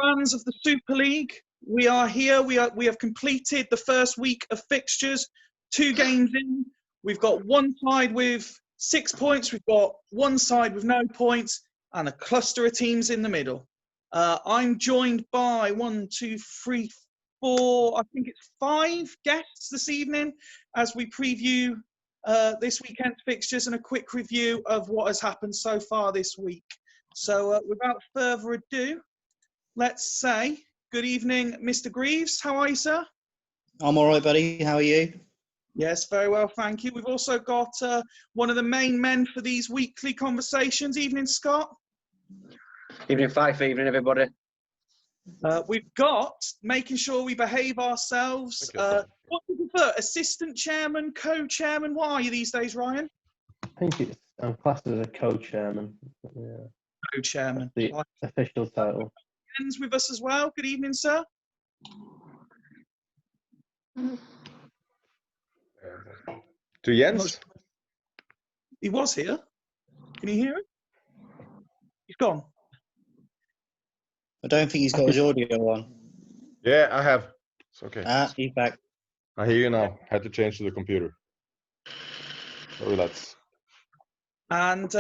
fans of the Super League, we are here. We have completed the first week of fixtures. 2 games in. We've got one side with 6 points. We've got one side with no points, and a cluster of teams in the middle. I'm joined by 1, 2, 3, 4. I think it's 5 guests this evening as we preview this weekend's fixtures and a quick review of what has happened so far this week. So without further ado, let's say good evening, Mr. Greaves. How are you, sir? I'm all right, buddy. How are you? Yes, very well, thank you. We've also got one of the main men for these weekly conversations. Evening, Scott. Evening, Fife. Evening, everybody. We've got making sure we behave ourselves. What do you prefer? Assistant chairman, co-chairman? What are you these days, Ryan? I think I'm classed as a co-chairman. Yeah. Co-chairman. The official title. Jens with us as well. Good evening, sir. To Jens? He was here. Can you hear him? He's gone. I don't think he's got his audio on. Yeah, I have. It's okay. He's back. I hear you now. Had to change to the computer. Sorry, lads. And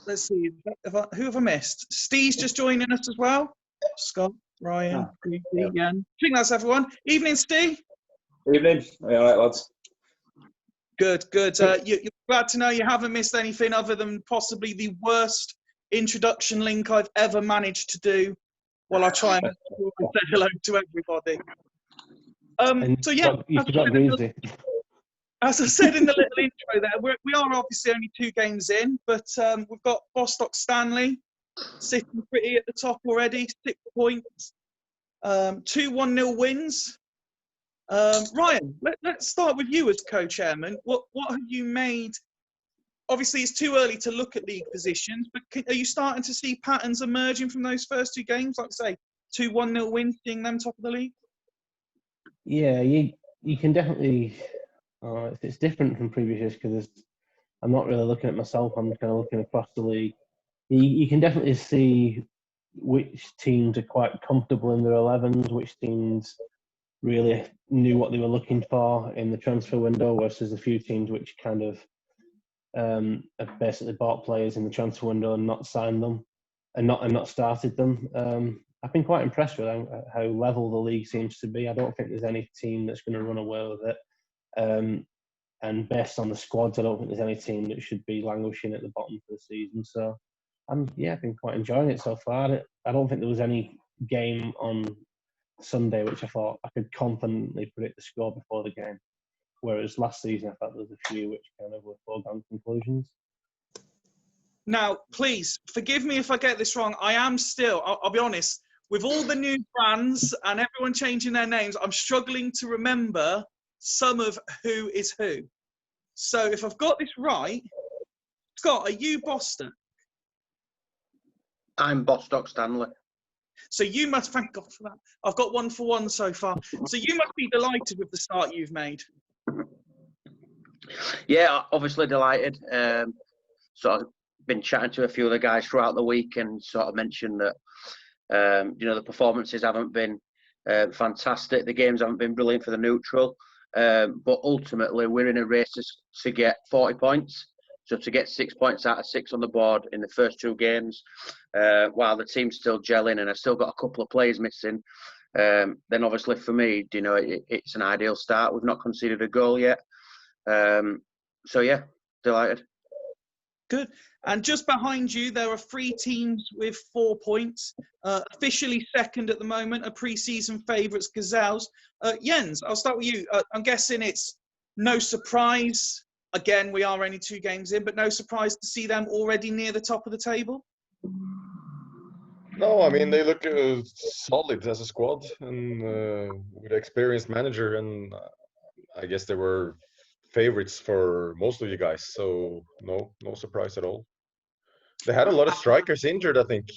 let's see, who have I missed? Steve's just joining us as well. Scott, Ryan, Ian. I think that's everyone. Evening, Steve. Evening. All right, lads. Good, good. You're glad to know you haven't missed anything other than possibly the worst introduction link I've ever managed to do while I try and say hello to everybody. So yeah, you forgot Greasy. As I said in the little intro there, we are obviously only 2 games in, but we've got Bostock Stanley sitting pretty at the top already, 6 points, 2 1-0 wins. Ryan, let's start with you as co-chairman. What have you made? Obviously, it's too early to look at league positions, but are you starting to see patterns emerging from those first 2 games? Like say, 2 1-0 wins, seeing them top of the league? Yeah, you can definitely. It's different from previous years because I'm not really looking at myself. I'm kind of looking across the league. You can definitely see which teams are quite comfortable in their 11s, which teams really knew what they were looking for in the transfer window, versus a few teams which kind of have basically bought players in the transfer window and not signed them, and not started them. I've been quite impressed with how level the league seems to be. I don't think there's any team that's going to run away with it. And based on the squads, I don't think there's any team that should be languishing at the bottom for the season. So, I've been quite enjoying it so far. I don't think there was any game on Sunday which I thought I could confidently predict the score before the game. Whereas last season, I thought there was a few which kind of were foregone conclusions. Now, please forgive me if I get this wrong. I am still, I'll be honest, with all the new fans and everyone changing their names, I'm struggling to remember some of who is who. So if I've got this right, Scott, are you Bostock? I'm Bostock Stanley. So you must, thank God for that. I've got 1 for 1 so far. So you must be delighted with the start you've made. Yeah, obviously delighted. Sort of been chatting to a few of the guys throughout the week and sort of mentioned that, the performances haven't been fantastic. The games haven't been brilliant for the neutral. But ultimately, we're in a race to get 40 points. So to get 6 points out of 6 on the board in the first 2 games, while the team's still gelling and I've still got a couple of players missing, then obviously for me, it's an ideal start. We've not conceded a goal yet. So yeah, delighted. Good. And just behind you, there are 3 teams with 4 points. Officially second at the moment are pre-season favourites, Gazelles. Jens, I'll start with you. I'm guessing it's no surprise. Again, we are only 2 games in, but no surprise to see them already near the top of the table? No, I mean, they look solid as a squad and with an experienced manager, and I guess they were favorites for most of you guys, so no surprise at all. They had a lot of strikers injured, I think.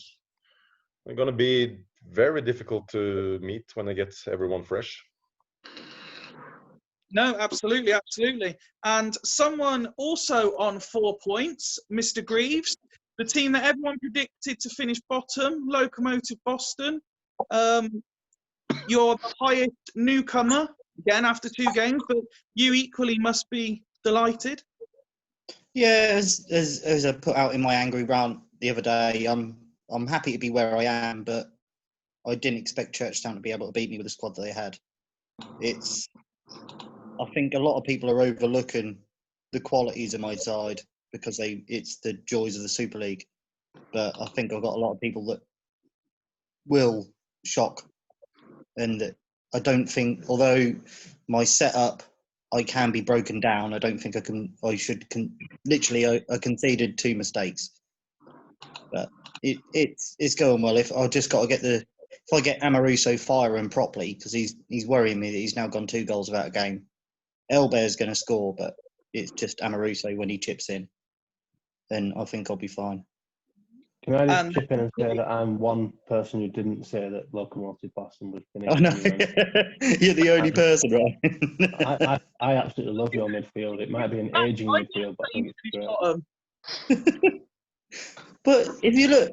They're going to be very difficult to meet when they get everyone fresh. No, absolutely, absolutely. And someone also on 4 points, Mr. Greaves. the team that everyone predicted to finish bottom, Locomotive Boston. You're the highest newcomer, again, after 2 games, but you equally must be delighted. Yeah, as I put out in my angry rant the other day, I'm happy to be where I am, but I didn't expect Churchtown to be able to beat me with the squad that they had. I think a lot of people are overlooking the qualities of my side because it's the joys of the Super League. But I think I've got a lot of people that will shock, and I don't think, although my setup, I can be broken down. I don't think I can. Literally, I conceded 2 mistakes, but it's going well. If I just got to if I get Amoruso firing properly, because he's worrying me that he's now gone 2 goals without a game. Elbear's going to score, but it's just Amoruso when he chips in. Then I think I'll be fine. Can I just chip in and say that I'm one person who didn't say that Locomotive Boston would finish? Oh no, you're the only person, right? I absolutely love your midfield. It might be an aging midfield, but I think it's great. But if you look,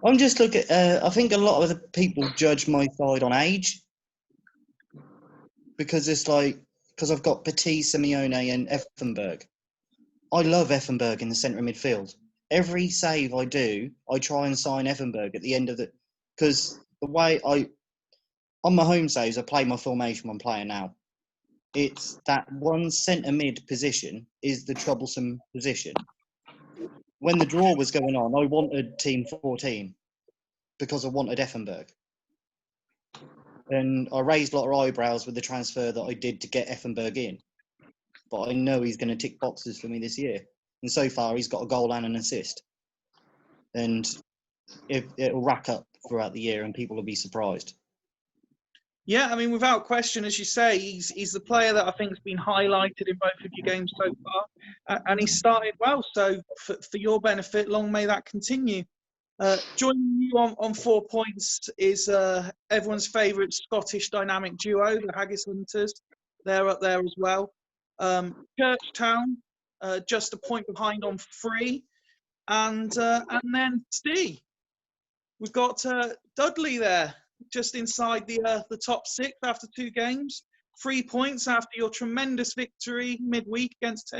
I'm just looking. I think a lot of the people judge my side on age because because I've got Petit, Simeone, and Effenberg. I love Effenberg in the centre of midfield. Every save I do, I try and sign Effenberg at the end of because the way on my home saves, I play my formation I'm playing now. It's that one centre mid position is the troublesome position. When the draw was going on, I wanted team 14 because I wanted Effenberg. And I raised a lot of eyebrows with the transfer that I did to get Effenberg in. But I know he's going to tick boxes for me this year. And so far, he's got a goal and an assist. And it'll rack up throughout the year and people will be surprised. Yeah, I mean, without question, as you say, he's the player that I think has been highlighted in both of your games so far. And he started well. So for your benefit, long may that continue. Joining you on 4 points is everyone's favourite Scottish dynamic duo, the Haggis Hunters. They're up there as well. Churchtown, just a point behind on 3. And then Steve. We've got Dudley there, just inside the top 6 after 2 games. 3 points after your tremendous victory midweek against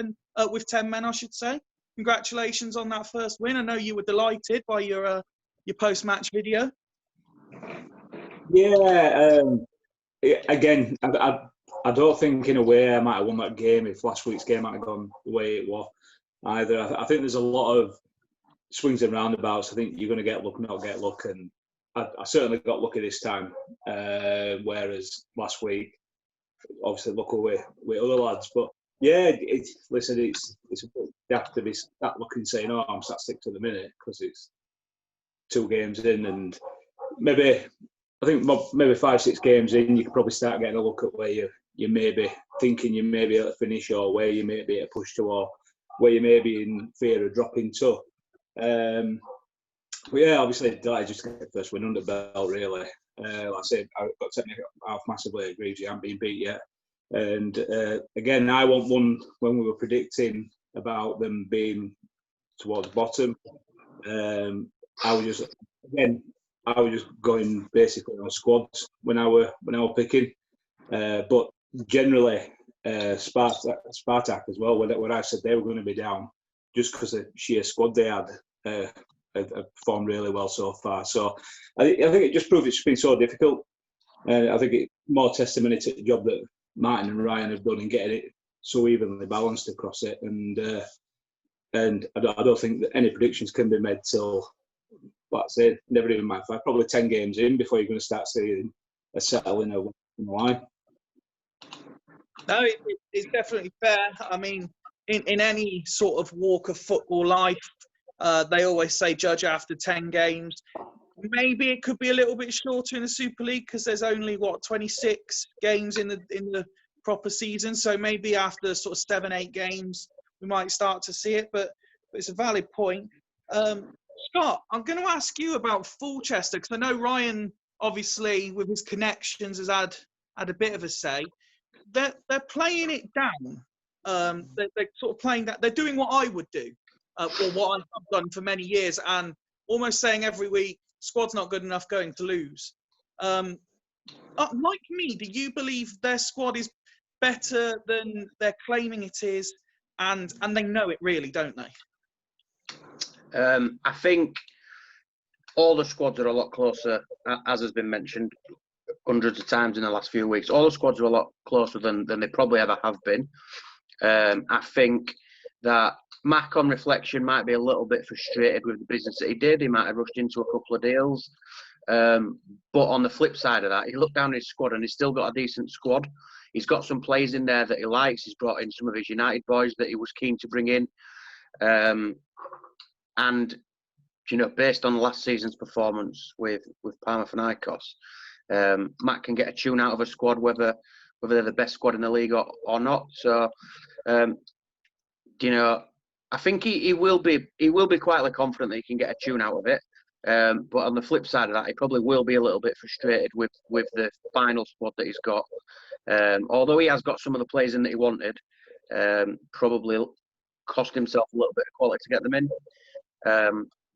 with 10 men, I should say. Congratulations on that first win. I know you were delighted by your post-match video. Yeah. Again, I don't think in a way I might have won that game if last week's game might have gone the way it was either. I think there's a lot of swings and roundabouts. I think you're going to get luck, not get luck, and I certainly got lucky this time. Whereas last week, obviously lucky with other lads. But yeah, listen, it's you have to be that looking saying, "Oh, I'm sat 6 at the minute," because it's 2 games in, and maybe 5-6 games in, you could probably start getting a look at where you may be thinking you may be able to finish, or where you may be able to push to, or where you may be in fear of dropping to. But yeah, obviously, delighted just to get the first win under the belt, really. Like I said, I've got to take me off massively. Agreed, you haven't been beat yet. And again, I want one when we were predicting about them being towards bottom. I was just going basically on squads when I were picking. But generally, Spartak as well. When I said they were going to be down, just because of sheer squad they had performed really well so far. So I think it just proved it's been so difficult. I think it's more testimony to the job that Martin and Ryan have done in getting it so evenly balanced across it. And I don't think that any predictions can be made till, like I said, never even mind, probably 10 games in before you're going to start seeing a settling in the line. No, it's definitely fair. I mean, in any sort of walk of football life, they always say judge after 10 games. Maybe it could be a little bit shorter in the Super League because there's only 26 games in the proper season. So maybe after sort of 7-8 games, we might start to see it. But it's a valid point. Scott, I'm going to ask you about Fulchester because I know Ryan, obviously, with his connections, has had a bit of a say. They're playing it down. They're sort of playing that. They're doing what I would do. or what I've done for many years, and almost saying every week, squad's not good enough, going to lose. Like me, do you believe their squad is better than they're claiming it is, and they know it really, don't they? I think all the squads are a lot closer, as has been mentioned hundreds of times in the last few weeks. All the squads are a lot closer than they probably ever have been. I think that Mac, on reflection, might be a little bit frustrated with the business that he did. He might have rushed into a couple of deals. But on the flip side of that, he looked down at his squad and he's still got a decent squad. He's got some players in there that he likes. He's brought in some of his United boys that he was keen to bring in. And, you know, based on last season's performance with Panathinaikos, Matt can get a tune out of a squad, whether they're the best squad in the league or not. So, you know, I think he will be quietly confident that he can get a tune out of it. But on the flip side of that, he probably will be a little bit frustrated with the final squad that he's got. Although he has got some of the players in that he wanted, probably cost himself a little bit of quality to get them in.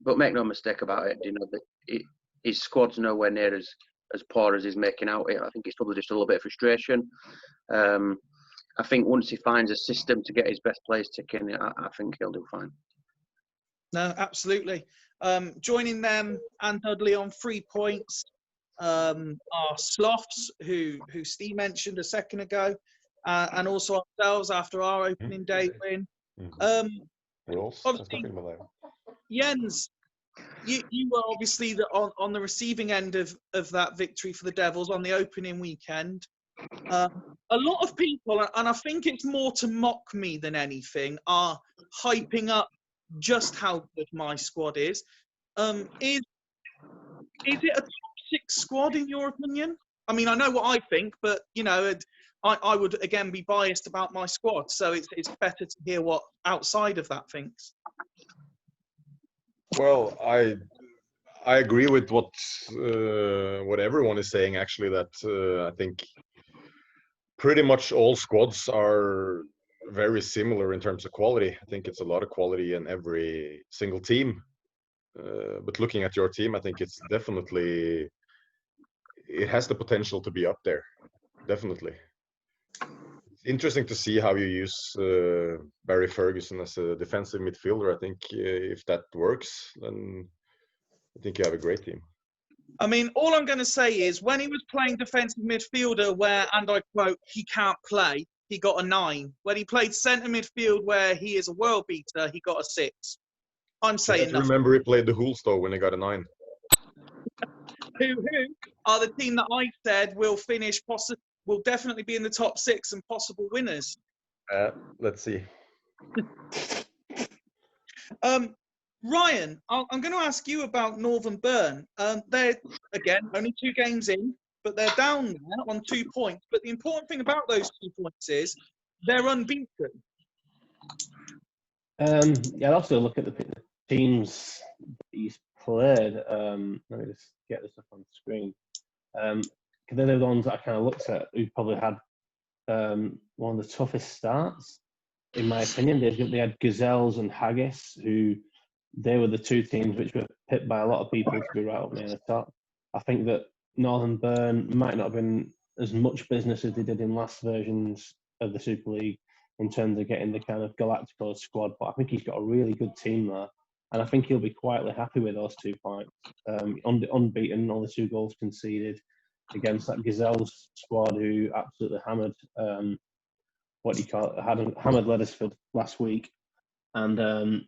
But make no mistake about it, you know, his squad's nowhere near as poor as he's making out it. I think it's probably just a little bit of frustration. I think once he finds a system to get his best players ticking, I think he'll do fine. No, absolutely. Joining them and Dudley on 3 points are Sloths, who Steve mentioned a second ago, and also ourselves after our opening day win. Obviously, Jens, you were obviously on the receiving end of that victory for the Devils on the opening weekend. A lot of people, and I think it's more to mock me than anything, are hyping up just how good my squad is. Is it a top 6 squad in your opinion? I mean, I know what I think, but you know, I would again be biased about my squad, so it's better to hear what outside of that thinks. Well, I agree with what everyone is saying. Actually, that I think pretty much all squads are very similar in terms of quality. I think it's a lot of quality in every single team. But looking at your team, I think it has the potential to be up there. Definitely. It's interesting to see how you use Barry Ferguson as a defensive midfielder. I think if that works, then I think you have a great team. I mean, all I'm going to say is when he was playing defensive midfielder where, and I quote, he can't play, he got a 9. When he played centre midfield where he is a world beater, he got a 6. I'm saying I remember he played the Hulstad when he got a 9. Who are the team that I said will definitely be in the top 6 and possible winners. Let's see. Ryan, I'm going to ask you about Northern Burn. They're, again, only 2 games in, but they're down there on 2 points. But the important thing about those 2 points is they're unbeaten. Yeah, I'll also look at the teams he's played. Let me just get this up on the screen. They're the ones that I kind of looked at who probably had one of the toughest starts, in my opinion. They had Gazelles and Haggis, who they were the 2 teams which were picked by a lot of people to be right up near the top. I think that Northern Burn might not have been as much business as they did in last versions of the Super League in terms of getting the kind of Galacticos squad, but I think he's got a really good team there, and I think he'll be quietly happy with those 2 points. Unbeaten, only 2 goals conceded against that Gazelles squad who absolutely hammered hammered Leathersfield last week, and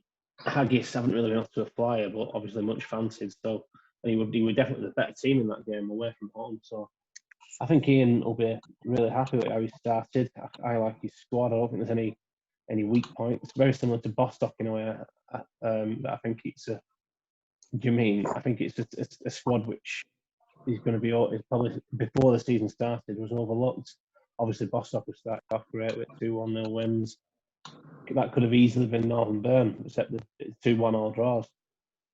Haggis haven't really been off to a flyer, but obviously much fancied. So he would definitely the better team in that game away from home. So I think Ian will be really happy with how he started. I like his squad. I don't think there's any weak points. Very similar to Bostock in a way. I think it's a. Do you mean? I think it's a squad which is going to be probably before the season started was overlooked. Obviously, Bostock was started off great with 2-1-0 wins. That could have easily been Northern Burn, except the 2-1 all draws.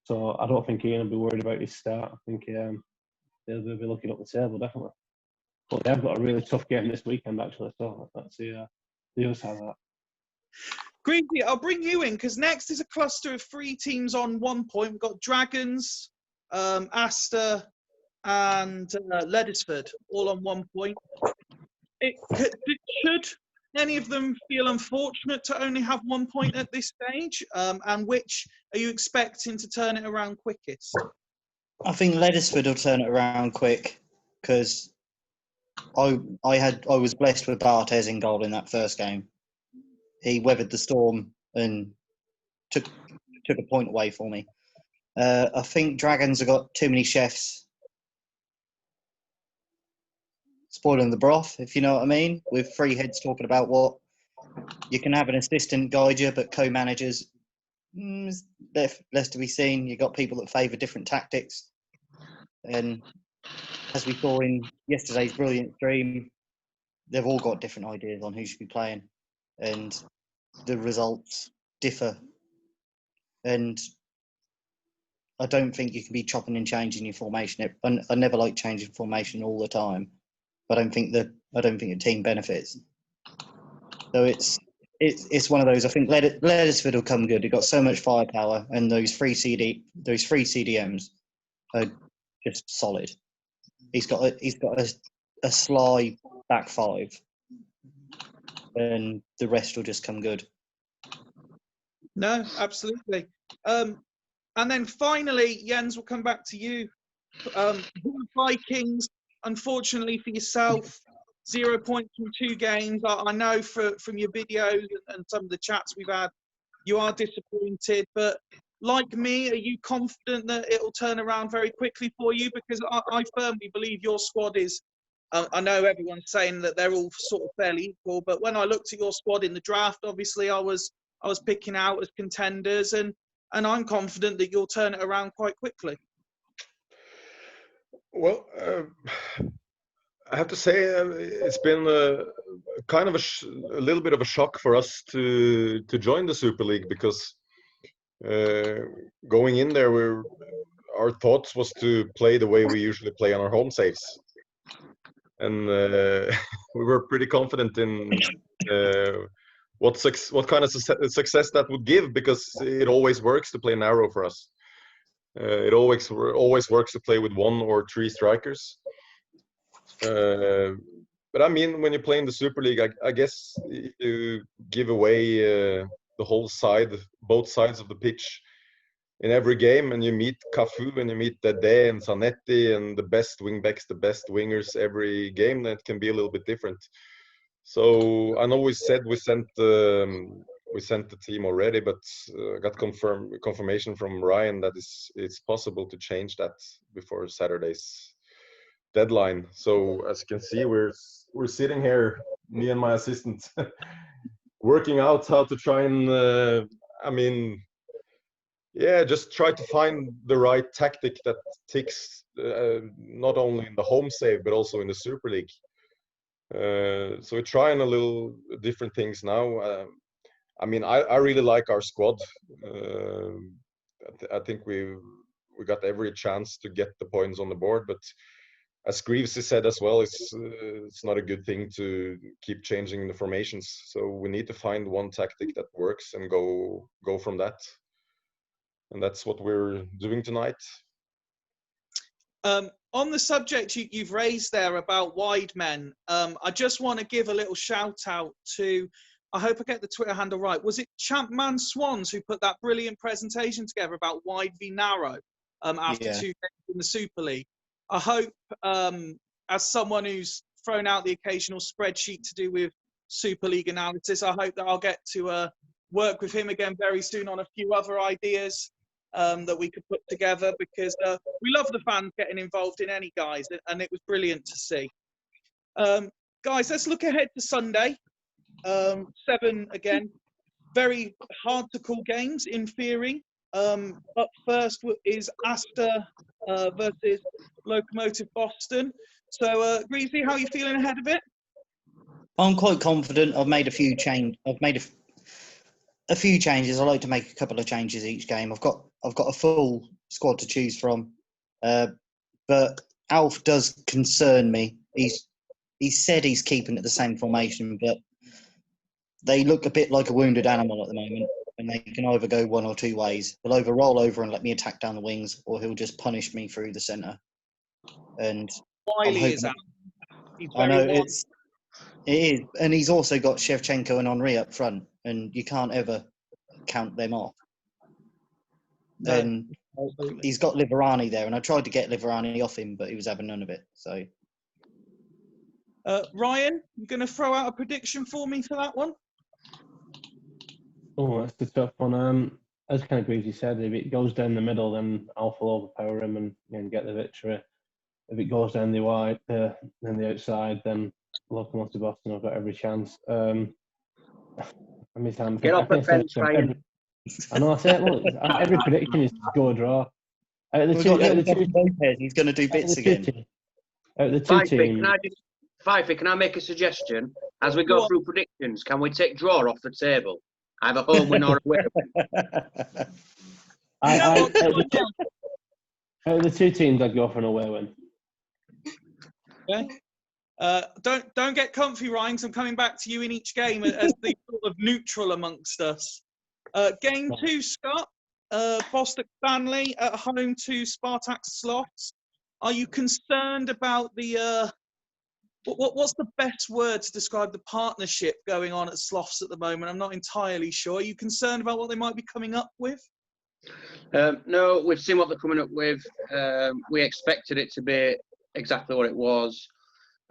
So I don't think Ian will be worried about his start. I think they'll be looking up the table, definitely. But they've got a really tough game this weekend, actually. So that's the other side of that. Greavy, I'll bring you in because next is a cluster of 3 teams on 1 point. We've got Dragons, Astor, and Leddersford all on 1 point. Should any of them feel unfortunate to only have 1 point at this stage? And which are you expecting to turn it around quickest? I think Leddersford will turn it around quick because I was blessed with Barthez in goal in that first game. He weathered the storm and took a point away for me. I think Dragons have got too many chefs spoiling the broth, if you know what I mean, with 3 heads talking about what you can have an assistant guide you, but co-managers, less to be seen. You've got people that favour different tactics. And as we saw in yesterday's brilliant stream, they've all got different ideas on who should be playing. And the results differ. And I don't think you can be chopping and changing your formation. I never like changing formation all the time. I don't think the team benefits. So it's one of those. I think Leddersford will come good. They've got so much firepower, and those three CDMs are just solid. He's got a sly back 5, and the rest will just come good. No, absolutely. And then finally, Jens, we'll come back to you. Vikings, unfortunately for yourself, 0 points from 2 games. I know from your videos and some of the chats we've had, you are disappointed. But like me, are you confident that it will turn around very quickly for you? Because I firmly believe your squad is. I know everyone's saying that they're all sort of fairly equal, but when I looked at your squad in the draft, obviously I was picking out as contenders, and I'm confident that you'll turn it around quite quickly. Well, I have to say it's been kind of a little bit of a shock for us to join the Super League, because going in there, our thoughts was to play the way we usually play on our home saves, and we were pretty confident in what kind of success that would give, because it always works to play narrow for us. It always works to play with 1 or 3 strikers. But I mean, when you play in the Super League, I guess you give away the whole side, both sides of the pitch in every game, and you meet Cafu and you meet Dede and Zanetti and the best wingbacks, the best wingers every game. That can be a little bit different. So I know we said we sent the team already, but got confirmation from Ryan that it's possible to change that before Saturday's deadline. So as you can see, we're sitting here, me and my assistant, working out how to try and just try to find the right tactic that ticks not only in the home save but also in the Super League. So we're trying a little different things now. I really like our squad. I think we got every chance to get the points on the board, but as Greaves said as well, it's not a good thing to keep changing the formations. So we need to find one tactic that works and go from that. And that's what we're doing tonight. On the subject you've raised there about wide men, I just want to give a little shout out to, I hope I get the Twitter handle right, was it Champman Swans who put that brilliant presentation together about wide v narrow after 2 games in the Super League? I hope, as someone who's thrown out the occasional spreadsheet to do with Super League analysis, I hope that I'll get to work with him again very soon on a few other ideas that we could put together, because we love the fans getting involved in any guys, and it was brilliant to see. Guys, let's look ahead to Sunday. 7 again, very hard to call games in theory. Up first is Astor versus Locomotive Boston. So, Greasy, how are you feeling ahead of it? I'm quite confident. I've made a few changes. I like to make a couple of changes each game. I've got a full squad to choose from, but Alf does concern me. He said he's keeping it the same formation, but they look a bit like a wounded animal at the moment, and they can either go one or two ways. He'll either roll over and let me attack down the wings, or he'll just punish me through the centre. And Wiley is out. He's I very know wide. it is, and he's also got Shevchenko and Henry up front, and you can't ever count them off. No, And absolutely. he's got Liverani there, and I tried to get Liverani off him, but he was having none of it. So, Ryan, you going to throw out a prediction for me for that one? Oh, that's a tough one. As kind of Greasy said, if it goes down the middle, then Alpha will overpower him and get the victory. If it goes down the outside, then Locomotive Boston have got every chance. Get off the fence, Ryan. I know. I say, look, every prediction is to go or draw. Out of the two, he's going to do bits again. Out of the two teams. Fifey, can I make a suggestion? As we go through predictions, can we take draw off the table? Either home win or away win. Out of the two teams, I'd go for an away win. Okay. Don't get comfy, Ryan, because I'm coming back to you in each game as the sort of neutral amongst us. Game 2, Scott. Boston Stanley at home to Spartak Slots. Are you concerned about the what's the best word to describe the partnership going on at Sloths at the moment? I'm not entirely sure. Are you concerned about what they might be coming up with? No, we've seen what they're coming up with. We expected it to be exactly what it was.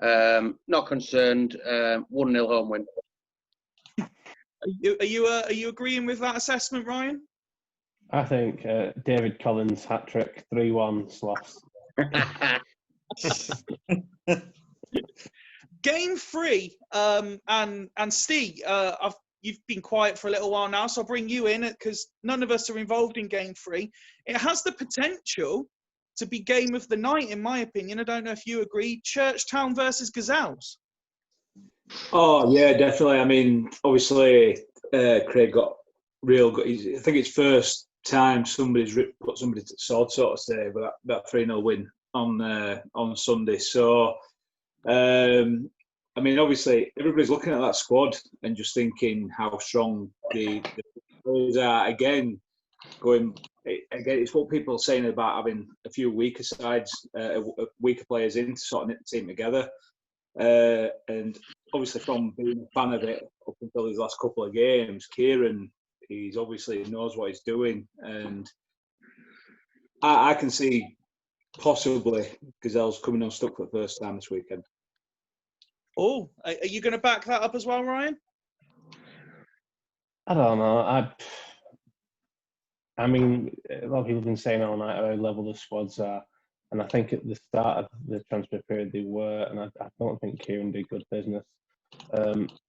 Not concerned. 1-0 home win. Are you agreeing with that assessment, Ryan? I think David Collins hat-trick, 3-1 Sloths. Game 3, and Steve, you've been quiet for a little while now, so I'll bring you in because none of us are involved in Game 3. It has the potential to be game of the night, in my opinion. I don't know if you agree. Churchtown versus Gazelles. Oh yeah, definitely. I mean, obviously, Craig got real good. I think it's first time somebody's put somebody to the sword, so to say, but that 3-0 win on Sunday. So, I mean, obviously, everybody's looking at that squad and just thinking how strong the players are. Again, it's what people are saying about having a few weaker sides, weaker players in to sort of knit the team together. And obviously, from being a fan of it up until these last couple of games, Kieran, he's obviously knows what he's doing, and I can see possibly Gazelles coming unstuck for the first time this weekend. Oh, are you going to back that up as well, Ryan? I don't know. I mean, a lot of people have been saying all night how level the squads are, and I think at the start of the transfer period they were, and I don't think Kieran did good business.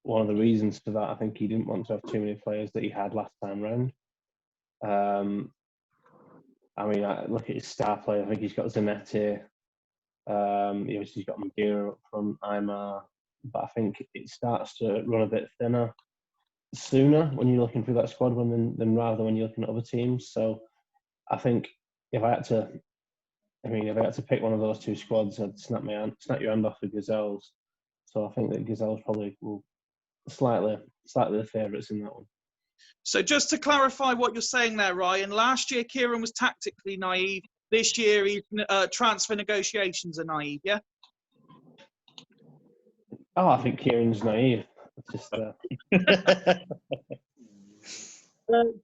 One of the reasons for that, I think he didn't want to have too many players that he had last time round. I mean, look at his star player. I think he's got Zanetti. He's got Madeira up front, Aymar, but I think it starts to run a bit thinner sooner when you're looking through that squad than rather when you're looking at other teams. So I think if I had to pick one of those two squads, I'd snap your hand off with Gazelles. So I think that Gazelles probably will slightly the favourites in that one. So just to clarify what you're saying there, Ryan, last year Kieran was tactically naive. This year, transfer negotiations are naive, yeah? Oh, I think Kieran's naive. It's just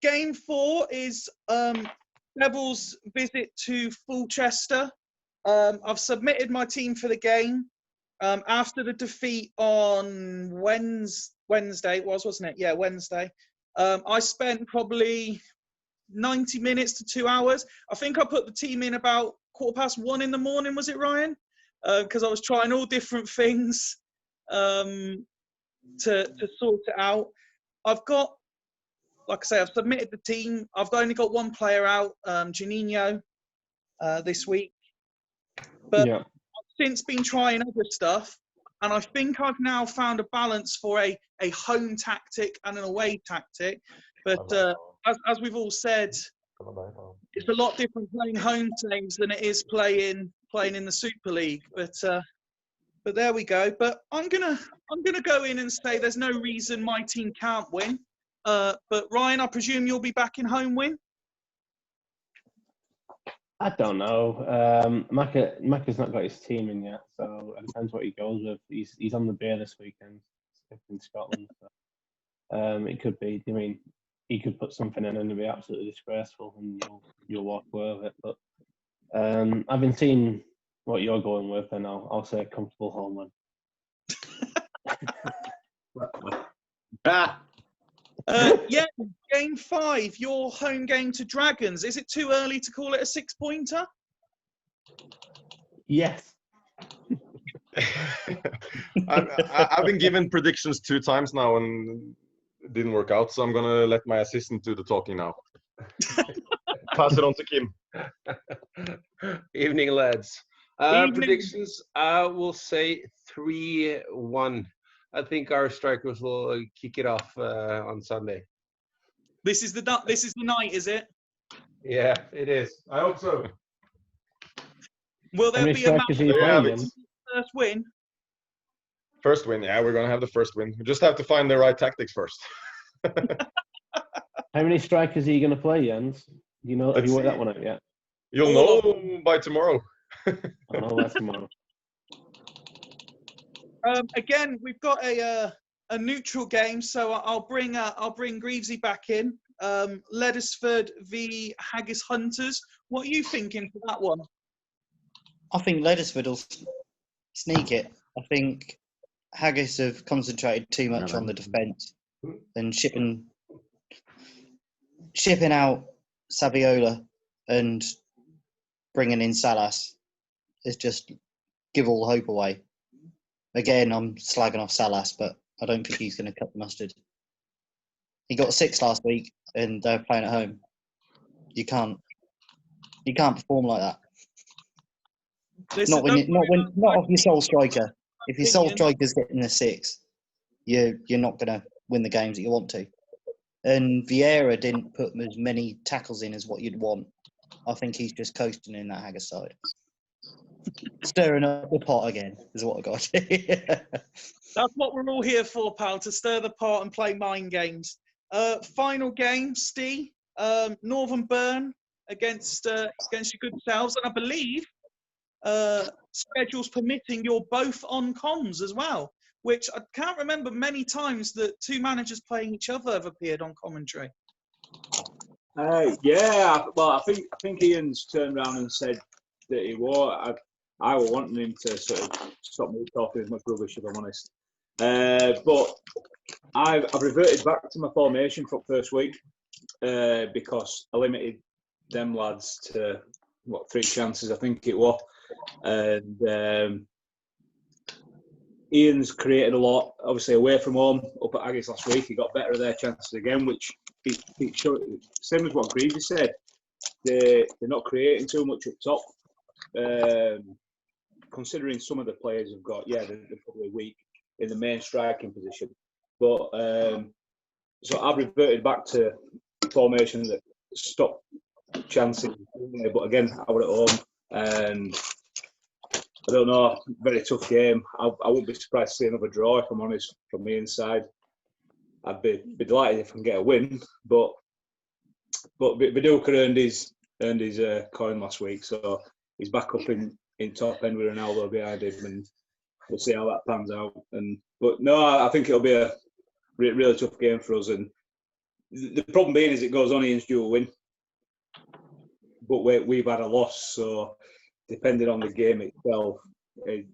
Game 4 is Devils' visit to Fulchester. I've submitted my team for the game. After the defeat on Wednesday, it was, wasn't it? Yeah, Wednesday. I spent probably 90 minutes to 2 hours. I think I put the team in about 1:15 in the morning, was it, Ryan? Because I was trying all different things to sort it out. I've got, like I say, I've submitted the team. I've only got one player out, Janino, this week. But yeah. I've since been trying other stuff, and I think I've now found a balance for a home tactic and an away tactic. But as we've all said, it's a lot different playing home teams than it is playing in the Super League. But But there we go. But I'm gonna go in and say there's no reason my team can't win. But Ryan, I presume you'll be back in home win. I don't know. Macca's not got his team in yet, so it depends what he goes with. He's on the beer this weekend in Scotland. So, it could be. I mean, he could put something in and it'd be absolutely disgraceful, and you'll walk away with it. But having seen what you're going with, then I'll say a comfortable home win. Yeah, game 5, your home game to Dragons. Is it too early to call it a 6-pointer? Yes. I've been given predictions 2 times now and it didn't work out, so I'm gonna let my assistant do the talking now. Pass it on to Kim. Evening, lads. Evening. Predictions, I will say 3-1. I think our strikers will kick it off on Sunday. This is the night, is it? Yeah, it is. I hope so. Will How there many be a strikers are you Yeah, playing, but- Jens? first win? First win, yeah, we're gonna have the first win. We just have to find the right tactics first. How many strikers are you going to play, Jens? You know, have you worked that one out yet? You'll All know by tomorrow. I know that's tomorrow. Again, we've got a neutral game, so I'll bring Greavesy back in. Leddersford v Haggis Hunters. What are you thinking for that one? I think Leddersford will sneak it. I think Haggis have concentrated too much on the defence and shipping out Saviola and bringing in Salas is just give all hope away. Again, I'm slagging off Salas, but I don't think he's going to cut the mustard. He got 6 last week, and they're playing at home. You can't perform like that. Listen, Not off your sole striker. If your sole striker's getting a 6, you're not going to win the games that you want to. And Vieira didn't put as many tackles in as what you'd want. I think he's just coasting in that Haggis side. Stirring up the pot again is what I got to do. That's what we're all here for, pal, to stir the pot and play mind games. Final game, Steve. Northern Burn against your good selves. And I believe, schedules permitting, you're both on comms as well, which I can't remember many times that 2 managers playing each other have appeared on commentary. Yeah, well, I think Ian's turned around and said that he was. I was wanting him to sort of stop me talking as much rubbish, if I'm honest. But I've reverted back to my formation for first week because I limited them lads to 3 chances, I think it was, and Ian's created a lot. Obviously, away from home up at Haggis last week, he got better of their chances again, which it showed, same as what Greavesy said. They're not creating too much up top. Considering some of the players have got, they're probably weak in the main striking position. But so I've reverted back to formation that stopped chances. But again, I was at home, and I don't know, very tough game. I wouldn't be surprised to see another draw, if I'm honest, from the inside. I'd be delighted if I can get a win, but Viduka earned his coin last week, so he's back up in top end with Ronaldo behind him, and we'll see how that pans out. But no, I think it'll be a really tough game for us. And the problem being is it goes on Ian's due a win, but we've had a loss, so depending on the game itself, I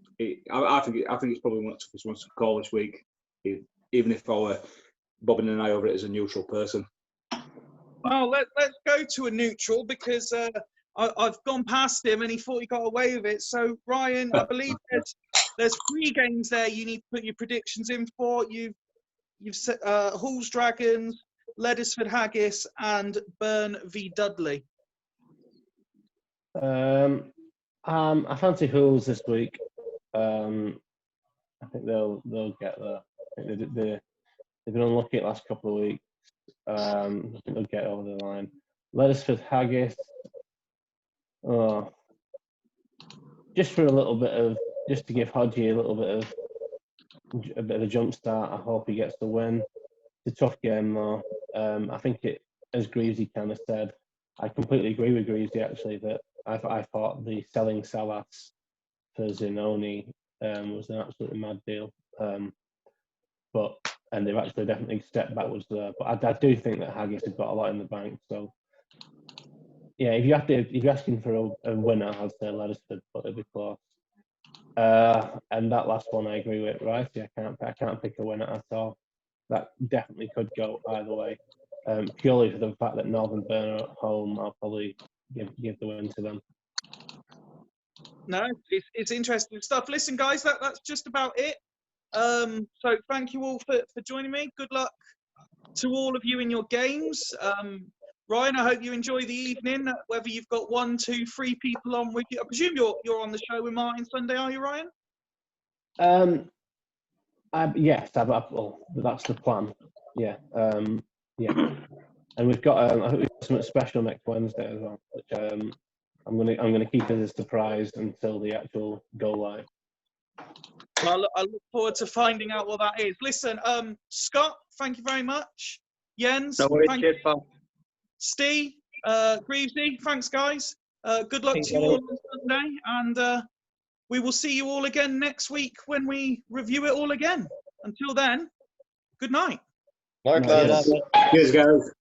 think it's probably one of the toughest ones to call this week, even if I were bobbing an eye over it as a neutral person. Well, let's go to a neutral because I've gone past him and he thought he got away with it. So, Ryan, I believe there's 3 games there you need to put your predictions in for. You've set Hull's Dragons, Leddersford Haggis, and Burn v Dudley. I fancy Hull's this week. I think they'll get there. I think they've been unlucky the last couple of weeks. I think they'll get over the line. Leddersford Haggis. Just for a little bit of just to give Hodgie a bit of a jump start. I hope he gets the win. It's a tough game though. I think as Greavesy kind of said, I completely agree with Greavesy actually that I thought the selling Salas for Zinoni was an absolutely mad deal. And they've actually definitely stepped backwards there. But I do think that Haggis has got a lot in the bank. So yeah, if you're asking for a winner, I'd say Leathersford, but it'll be close. And that last one I agree with, right? Yeah, I can't pick a winner at all. That definitely could go either way. Purely for the fact that Northern Burn are at home, I'll probably give the win to them. No, it's interesting stuff. Listen, guys, that's just about it. So thank you all for joining me. Good luck to all of you in your games. Ryan, I hope you enjoy the evening, whether you've got 1, 2, 3 people on with you. I presume you're on the show with Martin Sunday, are you, Ryan? Yes, well, that's the plan. Yeah, yeah. And we've got I think we've got something special next Wednesday as well, which I'm gonna keep as a surprise until the actual go live. Well, I look forward to finding out what that is. Listen, Scott, thank you very much. Jens, No worries, thank cheers, you. pal. Steve, Greavesy, thanks, guys. Good luck to you all on Sunday, and we will see you all again next week when we review it all again. Until then, good night. Night, lads. Cheers, guys.